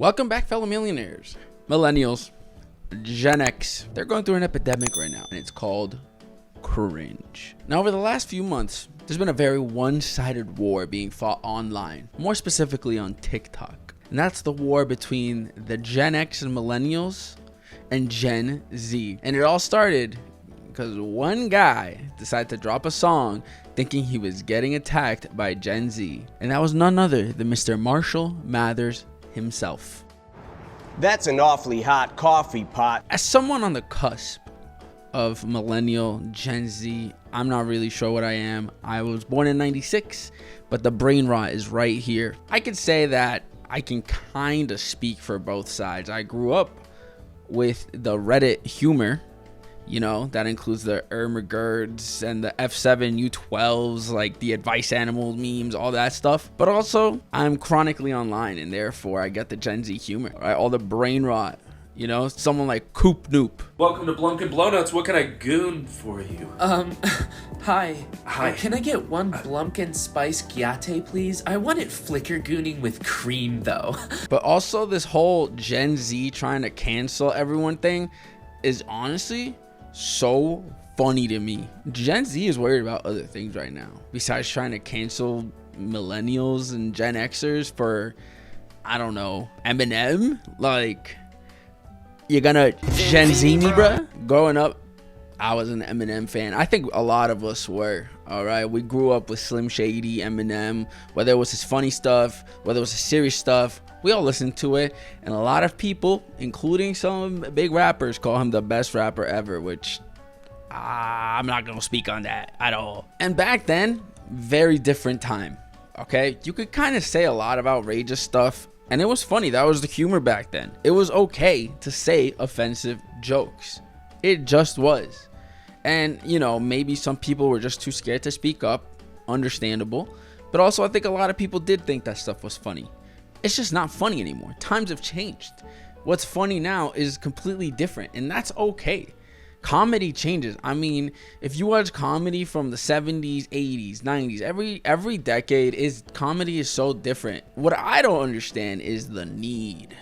Welcome back, fellow millionaires, millennials, Gen X. They're going through an epidemic right now, and it's called cringe. Now, over the last few months, there's been a very one-sided war being fought online, more specifically on TikTok. And that's the war between the Gen X and millennials and Gen Z. And it all started because one guy decided to drop a song thinking he was getting attacked by Gen Z. And that was none other than Mr. Marshall Mathers himself. That's an awfully hot coffee pot. As someone on the cusp of millennial, Gen Z, I'm not really sure what I am. I was born in 96, but the brain rot is right here. I could say that I can kind of speak for both sides. I grew up with the Reddit humor, you know, that includes the Ermagirds and the F7 U12s, like the advice animal memes, all that stuff. But also, I'm chronically online, and therefore I get the Gen Z humor, right? All the brain rot, you know, someone like Coop Noop. Welcome to Blunkin' Blownuts. What can I goon for you? Hi. Hi. Can I get one Blumpkin Spice Gyate, please? I want it flicker gooning with cream, though. But also, this whole Gen Z trying to cancel everyone thing is honestly so funny to me. Gen Z is worried about other things right now besides trying to cancel millennials and Gen Xers for, I don't know, Eminem. Like, you're gonna Gen Z me, bruh? Growing up, I was an Eminem fan. I think a lot of us were. All right, we grew up with Slim Shady, Eminem, whether it was his funny stuff, whether it was his serious stuff, we all listened to it. And a lot of people, including some big rappers, call him the best rapper ever, which I'm not gonna speak on that at all. And back then, very different time. Okay, you could kind of say a lot of outrageous stuff, and it was funny. That was the humor back then. It was okay to say offensive jokes. It just was. And, you know, maybe some people were just too scared to speak up. Understandable. But also, I think a lot of people did think that stuff was funny. It's just not funny anymore. Times have changed. What's funny now is completely different, and that's okay. Comedy changes. I mean, if you watch comedy from the 70s, 80s, 90s, every decade, comedy is so different. What I don't understand is the need,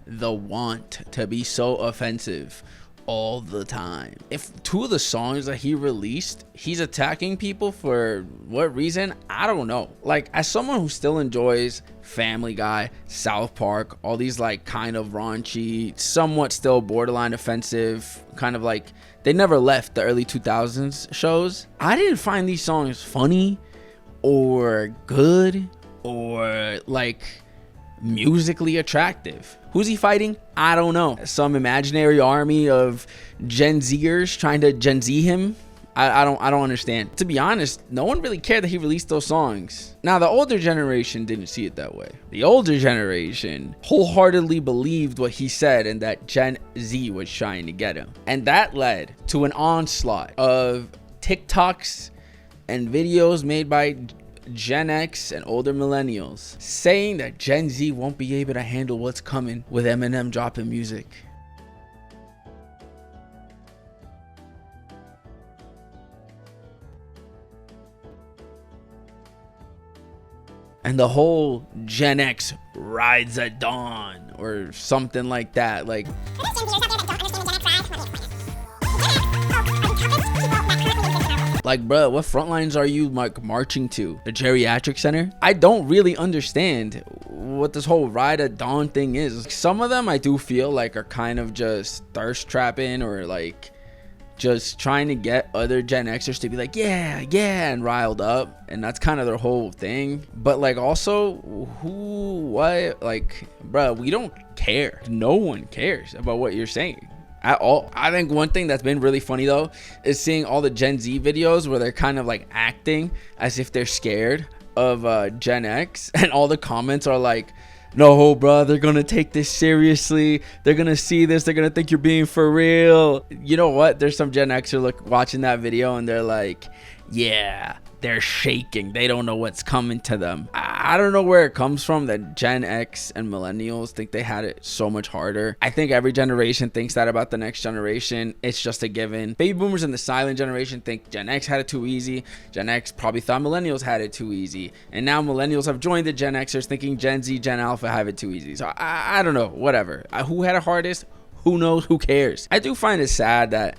the want to be so offensive all the time. If two of the songs that he released, he's attacking people for what reason? I don't know. Like, as someone who still enjoys Family Guy, South Park, all these like kind of raunchy, somewhat still borderline offensive, kind of like they never left the early 2000s shows, I didn't find these songs funny or good or like musically attractive. Who's he fighting? I don't know. Some imaginary army of Gen Zers trying to Gen Z him? I don't understand. To be honest, no one really cared that he released those songs. Now, the older generation didn't see it that way. The older generation wholeheartedly believed what he said and that Gen Z was trying to get him. And that led to an onslaught of TikToks and videos made by Gen X and older millennials saying that Gen Z won't be able to handle what's coming with Eminem dropping music. And the whole Gen X rides at dawn or something like that. Like, bruh, what front lines are you like marching to? The geriatric center? I don't really understand what this whole ride at dawn thing is. Some of them I do feel like are kind of just thirst trapping or like just trying to get other Gen Xers to be like, yeah, and riled up. And that's kind of their whole thing. But like also, what? Like, bruh, we don't care. No one cares about what you're saying at all. I think one thing that's been really funny though is seeing all the Gen Z videos where they're kind of like acting as if they're scared of Gen X, and all the comments are like, no, bro, they're gonna take this seriously. They're gonna see this. They're gonna think you're being for real. You know what? There's some Gen Xer watching that video and they're like, yeah, they're shaking. They don't know what's coming to them. I don't know where it comes from that Gen X and millennials think they had it so much harder. I think every generation thinks that about the next generation. It's just a given. Baby boomers and the silent generation think Gen X had it too easy. Gen X probably thought millennials had it too easy. And now millennials have joined the Gen Xers thinking Gen Z, Gen Alpha have it too easy. So I don't know, whatever. Who had it hardest? Who knows? Who cares? I do find it sad that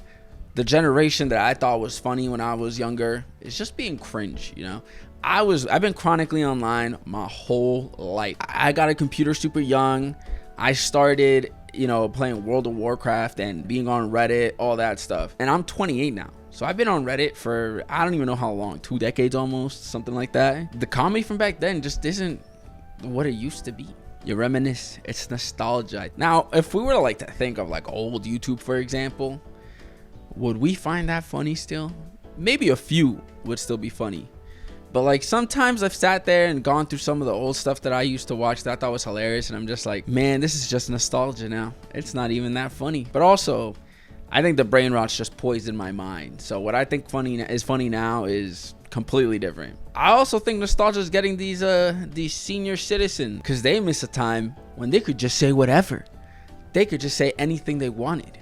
the generation that I thought was funny when I was younger is just being cringe, you know? I've been chronically online my whole life. I got a computer super young. I started, playing World of Warcraft and being on Reddit, all that stuff. And I'm 28 now. So I've been on Reddit for, I don't even know how long, 2 decades almost, something like that. The comedy from back then just isn't what it used to be. You reminisce, it's nostalgia. Now, if we were to think of old YouTube, for example, would we find that funny still? Maybe a few would still be funny. But sometimes I've sat there and gone through some of the old stuff that I used to watch that I thought was hilarious, and I'm just like, man, this is just nostalgia now. It's not even that funny. But also, I think the brain rot's just poisoned my mind. So what I think is funny now is completely different. I also think nostalgia is getting these senior citizens, because they miss a time when they could just say whatever. They could just say anything they wanted.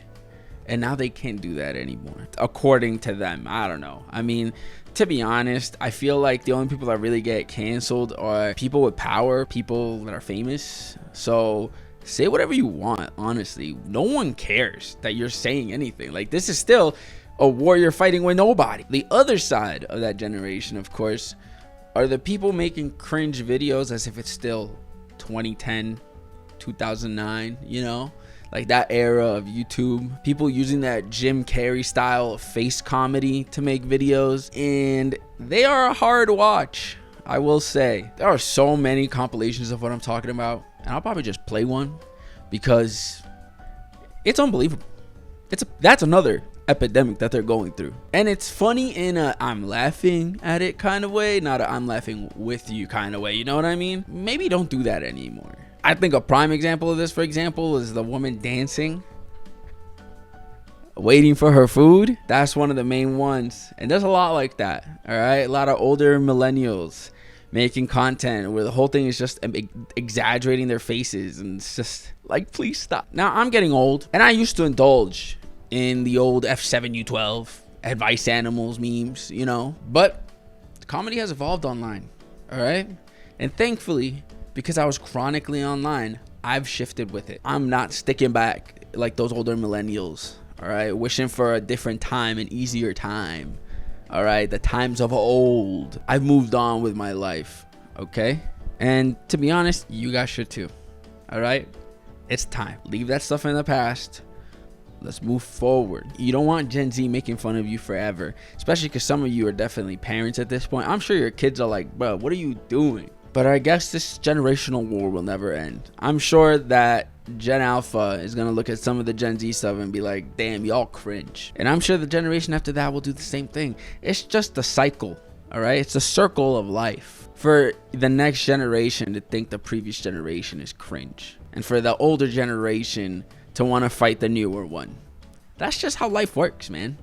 And now they can't do that anymore, according to them. I don't know. I mean, to be honest, I feel like the only people that really get canceled are people with power, people that are famous. So say whatever you want, honestly. No one cares that you're saying anything. This is still a warrior fighting with nobody. The other side of that generation, of course, are the people making cringe videos as if it's still 2010, 2009, that era of YouTube. People using that Jim Carrey style of face comedy to make videos, and they are a hard watch, I will say. There are so many compilations of what I'm talking about, and I'll probably just play one because it's unbelievable. That's another epidemic that they're going through, and it's funny in a I'm laughing at it kind of way, not a I'm laughing with you kind of way. You know what I mean? Maybe don't do that anymore. I think a prime example of this, for example, is the woman dancing, waiting for her food. That's one of the main ones. And there's a lot like that. All right. A lot of older millennials making content where the whole thing is just exaggerating their faces. And it's just please stop. Now, I'm getting old, and I used to indulge in the old F7U12 advice animals memes, but comedy has evolved online. All right. And thankfully, because I was chronically online, I've shifted with it. I'm not sticking back like those older millennials, all right? Wishing for a different time, an easier time, all right? The times of old. I've moved on with my life, okay? And to be honest, you guys should too, all right? It's time. Leave that stuff in the past. Let's move forward. You don't want Gen Z making fun of you forever, especially because some of you are definitely parents at this point. I'm sure your kids are like, bro, what are you doing? But I guess this generational war will never end. I'm sure that Gen Alpha is going to look at some of the Gen Z stuff and be like, damn, y'all cringe. And I'm sure the generation after that will do the same thing. It's just a cycle, all right? It's a circle of life. For the next generation to think the previous generation is cringe. And for the older generation to want to fight the newer one. That's just how life works, man.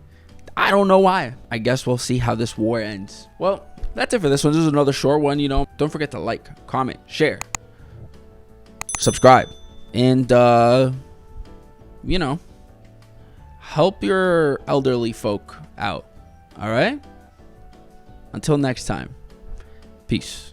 I don't know why. I guess we'll see how this war ends. Well, that's it for this one. This is another short one, Don't forget to like, comment, share, subscribe, and, help your elderly folk out. All right? Until next time. Peace.